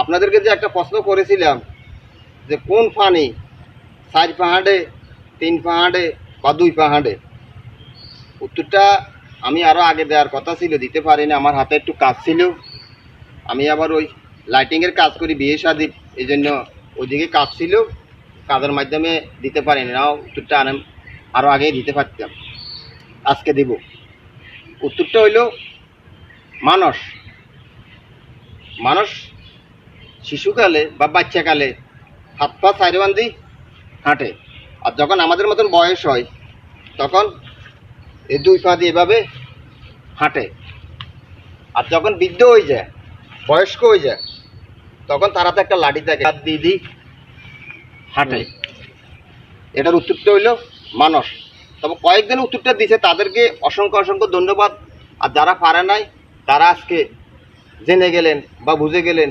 আপনাদেরকে যে একটা প্রশ্ন করেছিলাম যে কোন পানি 4 পা হাঁটে, 3 পা হাঁটে বা 2 পা হাঁটে, উত্তরটা আমি আরও আগে দেওয়ার কথা ছিল, দিতে পারিনি। আমার হাতে একটু কাজ ছিল, আমি আবার ওই লাইটিংয়ের কাজ করি, বিয়ে শাদী, এই জন্য ওইদিকে কাজ ছিল, কাজের মাধ্যমে দিতে পারিনি। নাও উত্তরটা আরও আগেই দিতে পারতাম, আজকে দেব। উত্তরটা হইল মানুষ। মানুষ শিশুকালে বা বাচ্চাকালে হাত পা চাইরে বান্ধি হাঁটে, আর যখন আমাদের মতন বয়স হয় তখন এই 2 পা দিয়ে এভাবে হাঁটে। আর যখন বৃদ্ধ হয়ে যায়, বয়স্ক হয়ে যায়, তখন তারা তো একটা লাঠি থাকে, হাত দিয়ে দিয়ে হাঁটে। এটার উত্তরটা হইল মানুষ। তবে কয়েকদিন উত্তরটা দিছে, তাদেরকে অসংখ্য অসংখ্য ধন্যবাদ। আর যারা পারে নাই তারা আজকে জেনে গেলেন বা বুঝে গেলেন